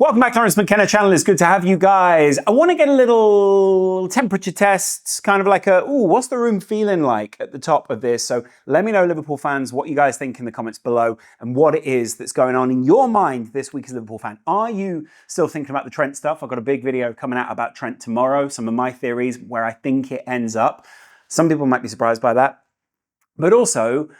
Welcome back to Laurence McKenna channel. It's good to have you guys. I want to get a little temperature test, kind of like what's the room feeling like at the top of this? So let me know, Liverpool fans, what you guys think in the comments below and what it is that's going on in your mind this week as a Liverpool fan. Are you still thinking about the Trent stuff? I've got a big video coming out about Trent tomorrow, some of my theories, where I think it ends up. Some people might be surprised by that. But also,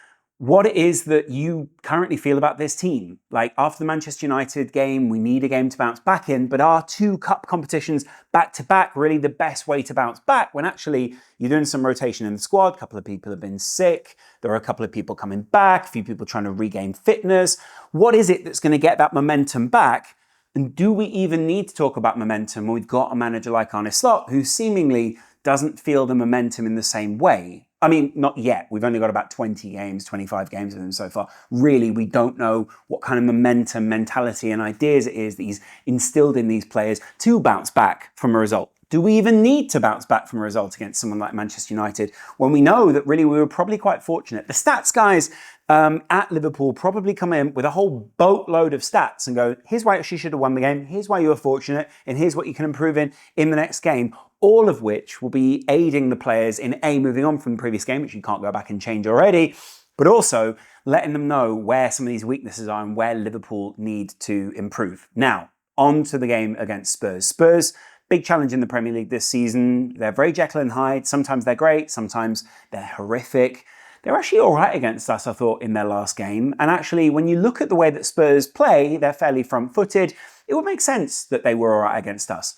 what it is that you currently feel about this team. Like after the Manchester United game, we need a game to bounce back in, but are two cup competitions back to back really the best way to bounce back when actually you're doing some rotation in the squad? A couple of people have been sick. There are a couple of people coming back, a few people trying to regain fitness. What is it that's going to get that momentum back? And do we even need to talk about momentum when we've got a manager like Arne Slot who seemingly doesn't feel the momentum in the same way? I mean, not yet. We've only got about 20 games, 25 games with him so far. Really, we don't know what kind of momentum, mentality, and ideas it is that he's instilled in these players to bounce back from a result. Do we even need to bounce back from a result against someone like Manchester United when we know that really we were probably quite fortunate? The stats guys at Liverpool probably come in with a whole boatload of stats and go, here's why she should have won the game, here's why you were fortunate, and here's what you can improve in the next game. All of which will be aiding the players in moving on from the previous game, which you can't go back and change already, but also letting them know where some of these weaknesses are and where Liverpool need to improve. Now, on to the game against Spurs. Spurs, big challenge in the Premier League this season. They're very Jekyll and Hyde. Sometimes they're great, sometimes they're horrific. They're actually all right against us, I thought, in their last game. And actually, when you look at the way that Spurs play, they're fairly front-footed. It would make sense that they were all right against us.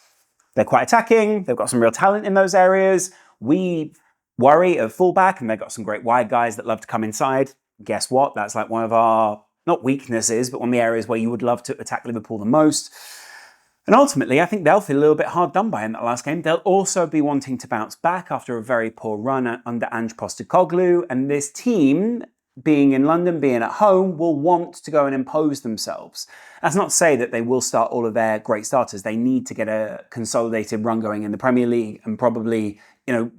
They're quite attacking. They've got some real talent in those areas. We worry of fullback, and they've got some great wide guys that love to come inside. Guess what? That's like one of our, not weaknesses, but one of the areas where you would love to attack Liverpool the most. And ultimately, I think they'll feel a little bit hard done by in that last game. They'll also be wanting to bounce back after a very poor run under Ange Postecoglou. And this team, being in London, being at home, will want to go and impose themselves. That's not to say that they will start all of their great starters. They need to get a consolidated run going in the Premier League and probably,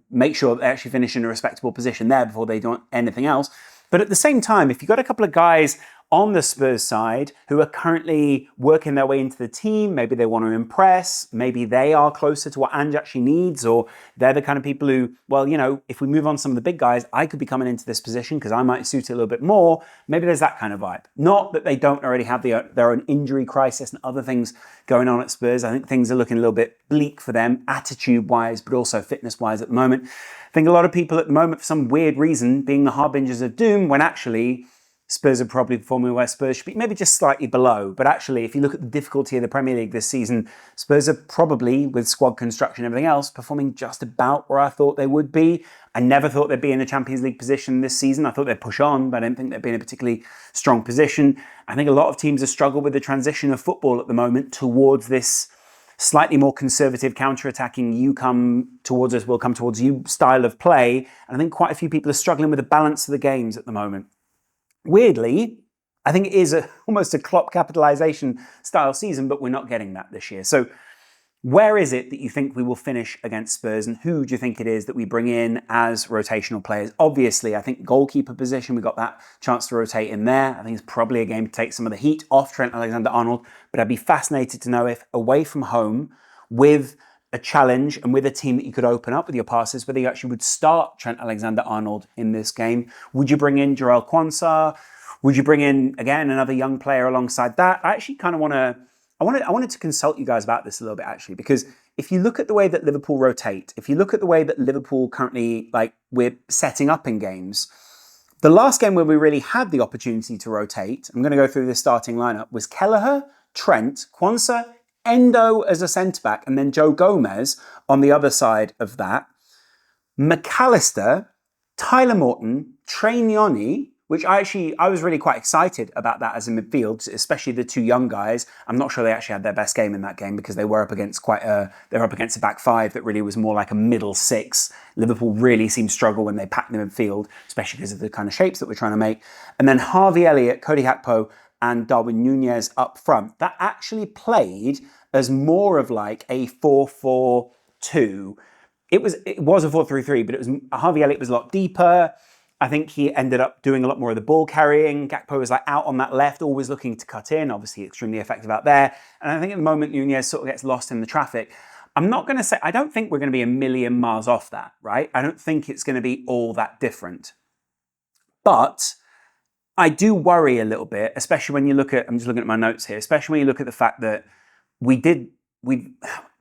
make sure that they actually finish in a respectable position there before they do anything else. But at the same time, if you've got a couple of guys on the Spurs side who are currently working their way into the team, maybe they want to impress, maybe they are closer to what Ange actually needs, or they're the kind of people who, well, if we move on some of the big guys, I could be coming into this position because I might suit it a little bit more. Maybe there's that kind of vibe. Not that they don't already have their own injury crisis and other things going on at Spurs. I think things are looking a little bit bleak for them, attitude-wise, but also fitness-wise at the moment. I think a lot of people at the moment, for some weird reason, being the harbingers of doom, when actually Spurs are probably performing where Spurs should be, maybe just slightly below. But actually, if you look at the difficulty of the Premier League this season, Spurs are probably, with squad construction and everything else, performing just about where I thought they would be. I never thought they'd be in a Champions League position this season. I thought they'd push on, but I don't think they'd be in a particularly strong position. I think a lot of teams have struggled with the transition of football at the moment towards this slightly more conservative, counter-attacking, you come towards us, we'll come towards you style of play. And I think quite a few people are struggling with the balance of the games at the moment. Weirdly, I think it is almost a Klopp capitalization style season, but we're not getting that this year. So where is it that you think we will finish against Spurs, and who do you think it is that we bring in as rotational players? Obviously, I think goalkeeper position, we got that chance to rotate in there. I think it's probably a game to take some of the heat off Trent Alexander-Arnold, but I'd be fascinated to know if away from home with a challenge and with a team that you could open up with your passes, whether you actually would start Trent Alexander-Arnold in this game. Would you bring in Jarell Quansah? Would you bring in, again, another young player alongside that? I actually kind of I wanted to consult you guys about this a little bit, actually, because if you look at the way that Liverpool rotate, if you look at the way that Liverpool currently, we're setting up in games, the last game where we really had the opportunity to rotate, I'm going to go through this starting lineup, was Kelleher, Trent, Quansah, Endo as a centre-back, and then Joe Gomez on the other side of that. McAllister, Tyler Morton, Trainioni, which I was really quite excited about that as a midfield, especially the two young guys. I'm not sure they actually had their best game in that game because they were up against a back five that really was more like a middle six. Liverpool really seemed to struggle when they packed the midfield, especially because of the kind of shapes that we're trying to make. And then Harvey Elliott, Cody Gakpo, and Darwin Nunez up front. That actually played as more of like a 4-4-2. It was a 4-3-3, but Harvey Elliott was a lot deeper. I think he ended up doing a lot more of the ball carrying. Gakpo was like out on that left, always looking to cut in, obviously extremely effective out there. And I think at the moment, Nunez sort of gets lost in the traffic. I'm not going to say, I don't think we're going to be a million miles off that, right? I don't think it's going to be all that different. But I do worry a little bit, especially when you look at, I'm just looking at my notes here, especially when you look at the fact that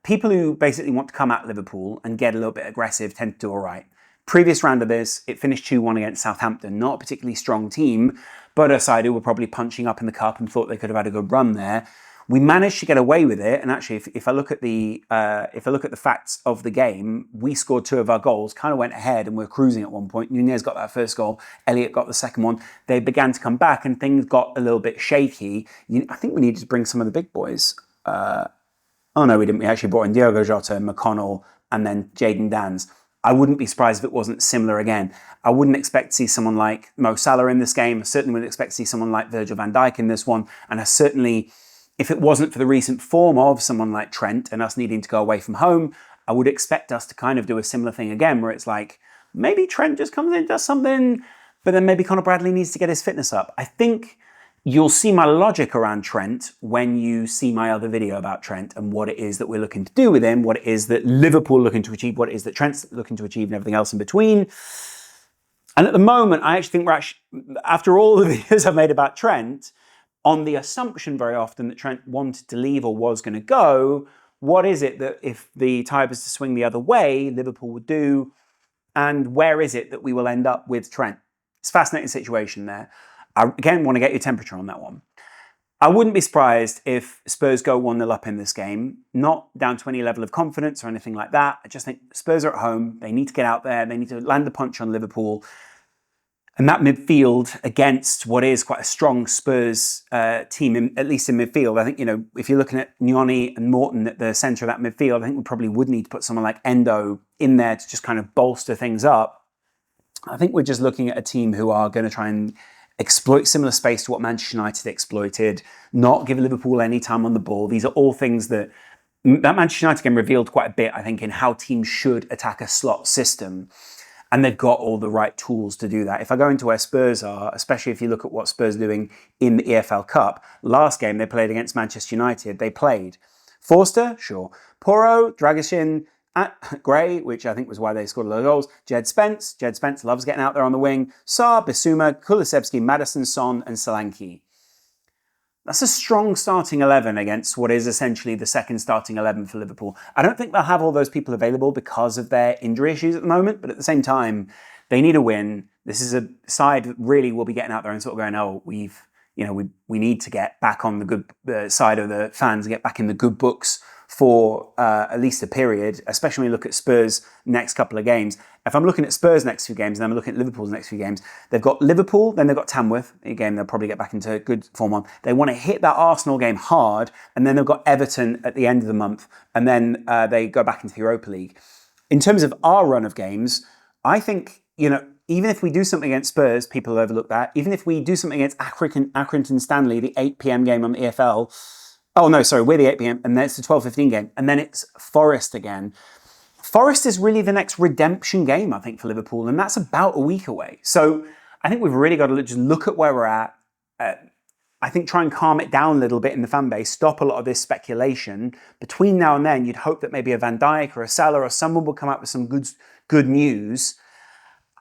people who basically want to come at Liverpool and get a little bit aggressive tend to do all right. Previous round of this, it finished 2-1 against Southampton. Not a particularly strong team, but a side who were probably punching up in the cup and thought they could have had a good run there. We managed to get away with it, and actually, if I look at the facts of the game, we scored 2 of our goals, kind of went ahead, and we were cruising at one point. Nunez got that first goal, Elliott got the second one. They began to come back, and things got a little bit shaky. I think we needed to bring some of the big boys. Oh no, we didn't. We actually brought in Diogo Jota, McConnell, and then Jadon Danns. I wouldn't be surprised if it wasn't similar again. I wouldn't expect to see someone like Mo Salah in this game. I certainly wouldn't expect to see someone like Virgil van Dijk in this one. And I certainly, if it wasn't for the recent form of someone like Trent and us needing to go away from home, I would expect us to kind of do a similar thing again, where it's like, maybe Trent just comes in, does something, but then maybe Conor Bradley needs to get his fitness up. I think you'll see my logic around Trent when you see my other video about Trent and what it is that we're looking to do with him, what it is that Liverpool are looking to achieve, what it is that Trent's looking to achieve, and everything else in between. And at the moment, I actually think after all the videos I've made about Trent, on the assumption very often that Trent wanted to leave or was going to go, what is it that if the tide was to swing the other way, Liverpool would do? And where is it that we will end up with Trent? It's a fascinating situation there. I, again, want to get your temperature on that one. I wouldn't be surprised if Spurs go 1-0 up in this game, not down to any level of confidence or anything like that. I just think Spurs are at home. They need to get out there. They need to land the punch on Liverpool. And that midfield against what is quite a strong Spurs team, at least in midfield, I think, if you're looking at Nyoni and Morton at the centre of that midfield, I think we probably would need to put someone like Endo in there to just kind of bolster things up. I think we're just looking at a team who are going to try and exploit similar space to what Manchester United exploited, not give Liverpool any time on the ball. These are all things that Manchester United game revealed quite a bit, I think, in how teams should attack a slot system. And they've got all the right tools to do that. If I go into where Spurs are, especially if you look at what Spurs are doing in the EFL Cup, last game they played against Manchester United, they played Forster, sure, Porro, Dragusin, Gray, which I think was why they scored a lot of goals, Jed Spence loves getting out there on the wing, Sarr, Bissouma, Kulusevski, Maddison, Son, and Solanke. That's a strong starting 11 against what is essentially the second starting 11 for Liverpool. I don't think they'll have all those people available because of their injury issues at the moment, but at the same time, they need a win. This is a side that really will be getting out there and sort of going, oh, we need to get back on the good side of the fans, get back in the good books for at least a period, especially when you look at Spurs' next couple of games. If I'm looking at Spurs' next few games, and I'm looking at Liverpool's next few games, they've got Liverpool, then they've got Tamworth, a game they'll probably get back into good form on. They want to hit that Arsenal game hard, and then they've got Everton at the end of the month, and then they go back into the Europa League. In terms of our run of games, I think, even if we do something against Spurs, people overlook that. Even if we do something against Accrington Stanley, the 8 p.m. game on the EFL, oh no, sorry, we're the 8 p.m. and then it's the 12:15 game, and then it's Forest again. Forest is really the next redemption game, I think, for Liverpool, and that's about a week away. So I think we've really got to just look at where we're at. I think try and calm it down a little bit in the fan base, stop a lot of this speculation. Between now and then, you'd hope that maybe a Van Dijk or a Salah or someone will come up with some good news.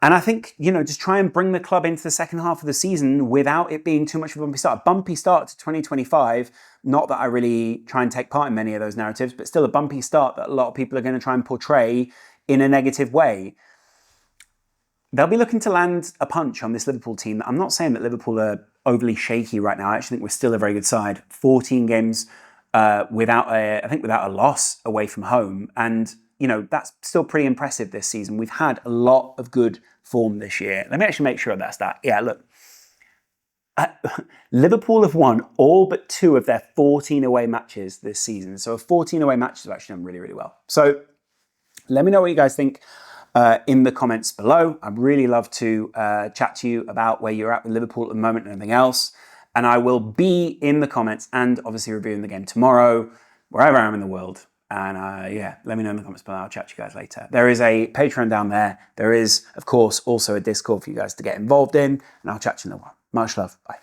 And I think, just try and bring the club into the second half of the season without it being too much of a bumpy start. A bumpy start to 2025, not that I really try and take part in many of those narratives, but still a bumpy start that a lot of people are going to try and portray in a negative way. They'll be looking to land a punch on this Liverpool team. I'm not saying that Liverpool are overly shaky right now. I actually think we're still a very good side. 14 games without a loss away from home. And that's still pretty impressive this season. We've had a lot of good form this year. Let me actually make sure that's that. Yeah, look. Liverpool have won all but 2 of their 14 away matches this season. So 14 away matches have actually done really, really well. So let me know what you guys think in the comments below. I'd really love to chat to you about where you're at with Liverpool at the moment and everything else. And I will be in the comments and obviously reviewing the game tomorrow, wherever I am in the world. And yeah, let me know in the comments below. I'll chat to you guys later. There is a Patreon down there. There is, of course, also a Discord for you guys to get involved in. And I'll chat to you in a while. Much love. Bye.